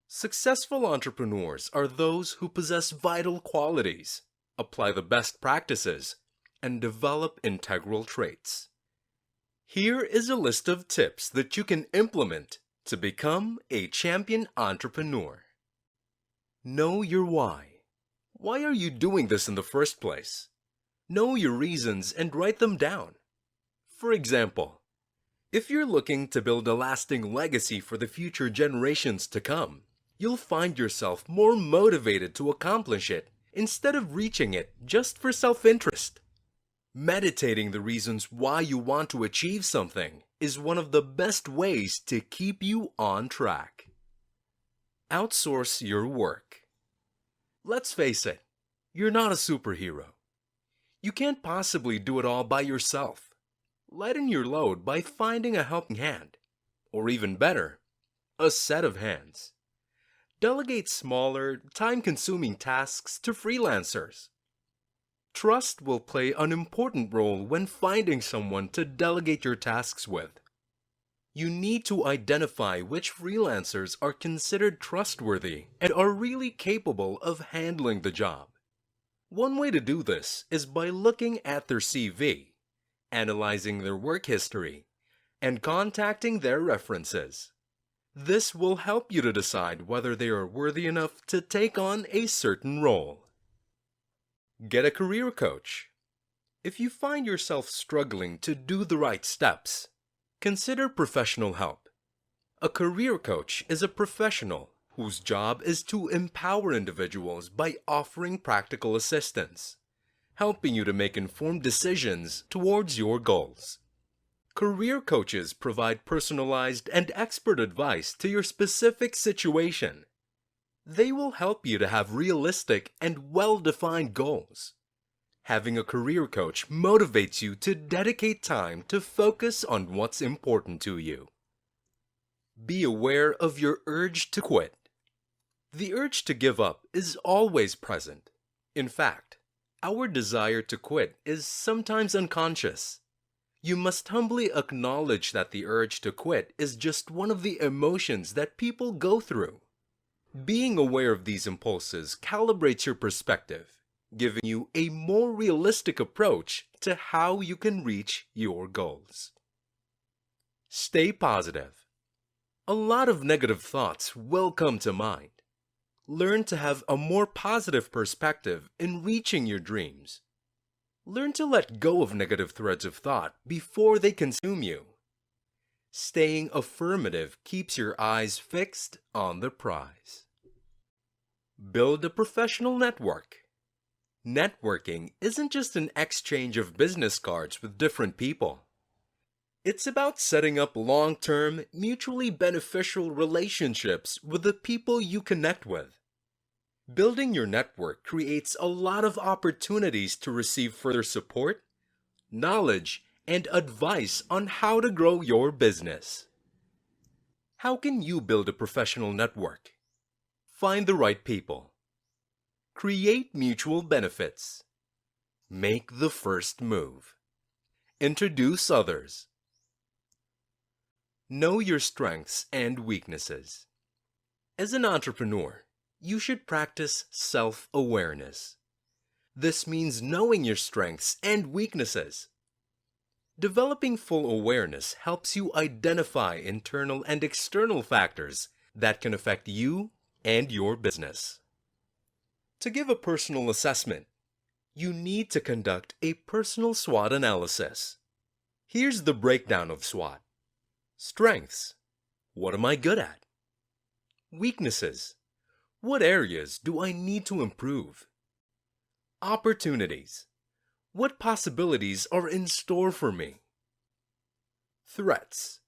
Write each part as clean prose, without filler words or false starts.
Successful entrepreneurs are those who possess vital qualities, apply the best practices, and develop integral traits. Here is a list of tips that you can implement to become a champion entrepreneur. Know your why. Why are you doing this in the first place? Know your reasons and write them down. For example, if you're looking to build a lasting legacy for the future generations to come, you'll find yourself more motivated to accomplish it instead of reaching it just for self-interest. Meditating the reasons why you want to achieve something is one of the best ways to keep you on track. Outsource your work. Let's face it, you're not a superhero. You can't possibly do it all by yourself. Lighten your load by finding a helping hand, or even better, a set of hands. Delegate smaller, time-consuming tasks to freelancers. Trust will play an important role when finding someone to delegate your tasks with. You need to identify which freelancers are considered trustworthy and are really capable of handling the job. One way to do this is by looking at their CV, analyzing their work history, and contacting their references. This will help you to decide whether they are worthy enough to take on a certain role. Get a career coach. If you find yourself struggling to do the right steps, consider professional help. A career coach is a professional whose job is to empower individuals by offering practical assistance, helping you to make informed decisions towards your goals. Career coaches provide personalized and expert advice to your specific situation. They will help you to have realistic and well-defined goals. Having a career coach motivates you to dedicate time to focus on what's important to you. Be aware of your urge to quit. The urge to give up is always present. In fact, our desire to quit is sometimes unconscious. You must humbly acknowledge that the urge to quit is just one of the emotions that people go through. Being aware of these impulses calibrates your perspective, giving you a more realistic approach to how you can reach your goals. Stay positive. A lot of negative thoughts will come to mind. Learn to have a more positive perspective in reaching your dreams. Learn to let go of negative threads of thought before they consume you. Staying affirmative keeps your eyes fixed on the prize. Build a professional network. Networking isn't just an exchange of business cards with different people. It's about setting up long-term, mutually beneficial relationships with the people you connect with. Building your network creates a lot of opportunities to receive further support, knowledge, and advice on how to grow your business. How can you build a professional network? Find the right people. Create mutual benefits. Make the first move. Introduce others. Know your strengths and weaknesses. As an entrepreneur, you should practice self-awareness. This means knowing your strengths and weaknesses. Developing full awareness helps you identify internal and external factors that can affect you and your business. To give a personal assessment, you need to conduct a personal SWOT analysis. Here's the breakdown of SWOT. Strengths. What am I good at? Weaknesses. What areas do I need to improve? Opportunities. What possibilities are in store for me? Threats.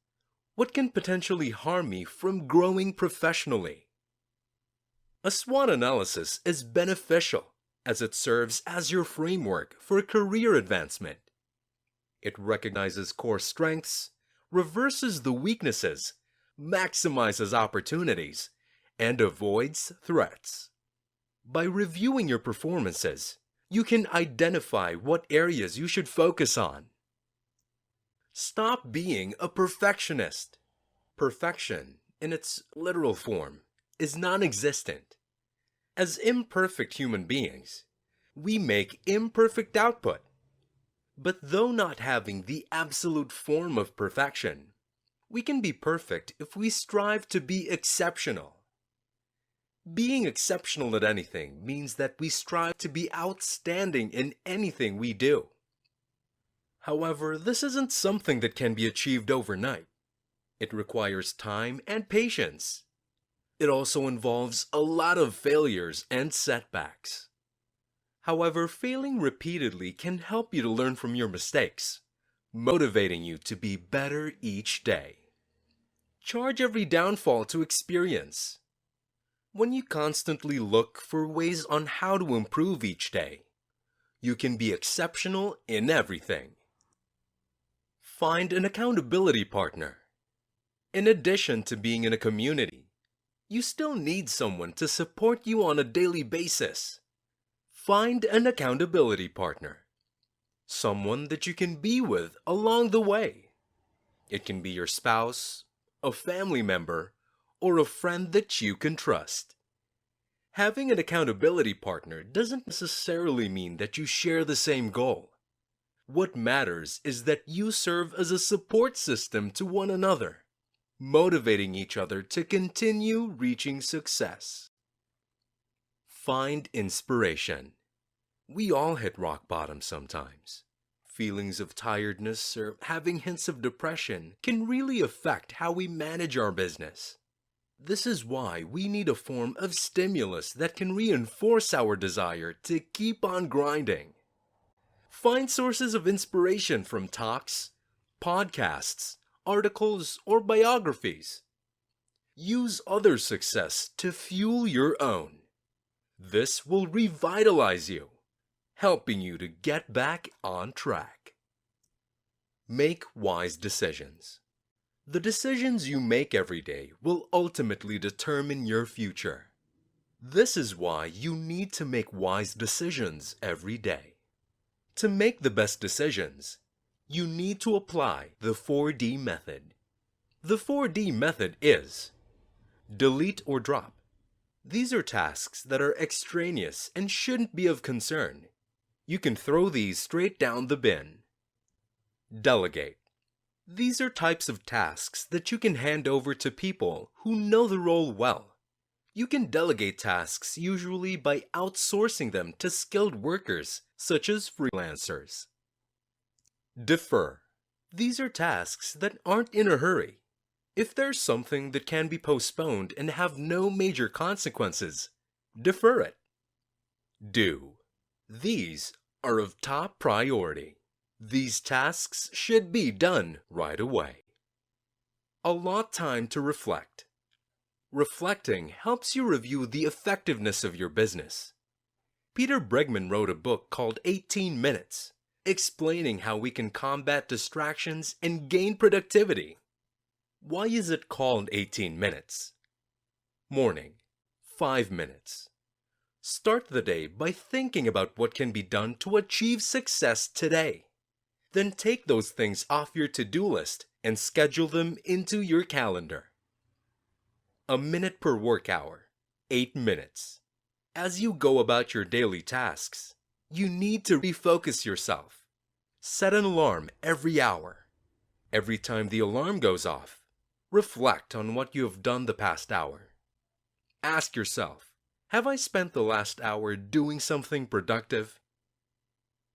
What can potentially harm me from growing professionally? A SWOT analysis is beneficial as it serves as your framework for career advancement. It recognizes core strengths, reverses the weaknesses, maximizes opportunities, and avoids threats. By reviewing your performances, you can identify what areas you should focus on. Stop being a perfectionist. Perfection, in its literal form, is non-existent. As imperfect human beings, we make imperfect output. But though not having the absolute form of perfection, we can be perfect if we strive to be exceptional. Being exceptional at anything means that we strive to be outstanding in anything we do. However, this isn't something that can be achieved overnight. It requires time and patience. It also involves a lot of failures and setbacks. However, failing repeatedly can help you to learn from your mistakes, motivating you to be better each day. Charge every downfall to experience. When you constantly look for ways on how to improve each day, you can be exceptional in everything. Find an accountability partner. In addition to being in a community, you still need someone to support you on a daily basis. Find an accountability partner. Someone that you can be with along the way. It can be your spouse, a family member, or a friend that you can trust. Having an accountability partner doesn't necessarily mean that you share the same goal. What matters is that you serve as a support system to one another, motivating each other to continue reaching success. Find inspiration. We all hit rock bottom sometimes. Feelings of tiredness or having hints of depression can really affect how we manage our business. This is why we need a form of stimulus that can reinforce our desire to keep on grinding. Find sources of inspiration from talks, podcasts, articles, or biographies. Use others' success to fuel your own. This will revitalize you, helping you to get back on track. Make wise decisions. The decisions you make every day will ultimately determine your future. This is why you need to make wise decisions every day. To make the best decisions, you need to apply the 4D method. The 4D method is: delete or drop. These are tasks that are extraneous and shouldn't be of concern. You can throw these straight down the bin. Delegate. These are types of tasks that you can hand over to people who know the role well. You can delegate tasks usually by outsourcing them to skilled workers, such as freelancers. Defer. These are tasks that aren't in a hurry. If there's something that can be postponed and have no major consequences, defer it. Do. These are of top priority. These tasks should be done right away. Allot time to reflect. Reflecting helps you review the effectiveness of your business. Peter Bregman wrote a book called 18 Minutes, explaining how we can combat distractions and gain productivity. Why is it called 18 minutes? Morning, 5 minutes. Start the day by thinking about what can be done to achieve success today. Then take those things off your to-do list and schedule them into your calendar. A minute per work hour, 8 minutes. As you go about your daily tasks, you need to refocus yourself. Set an alarm every hour. Every time the alarm goes off, reflect on what you have done the past hour. Ask yourself, have I spent the last hour doing something productive?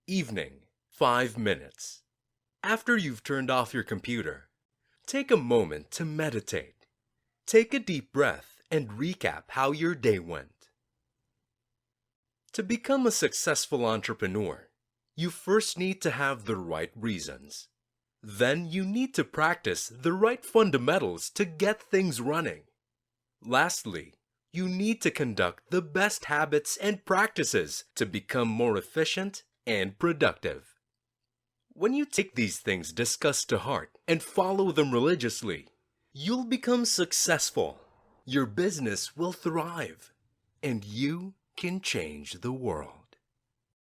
Evening, 5 minutes. After you've turned off your computer, take a moment to meditate. Take a deep breath and recap how your day went. To become a successful entrepreneur, you first need to have the right reasons. Then you need to practice the right fundamentals to get things running. Lastly, you need to conduct the best habits and practices to become more efficient and productive. When you take these things discussed to heart and follow them religiously, you'll become successful. Your business will thrive, and you can change the world.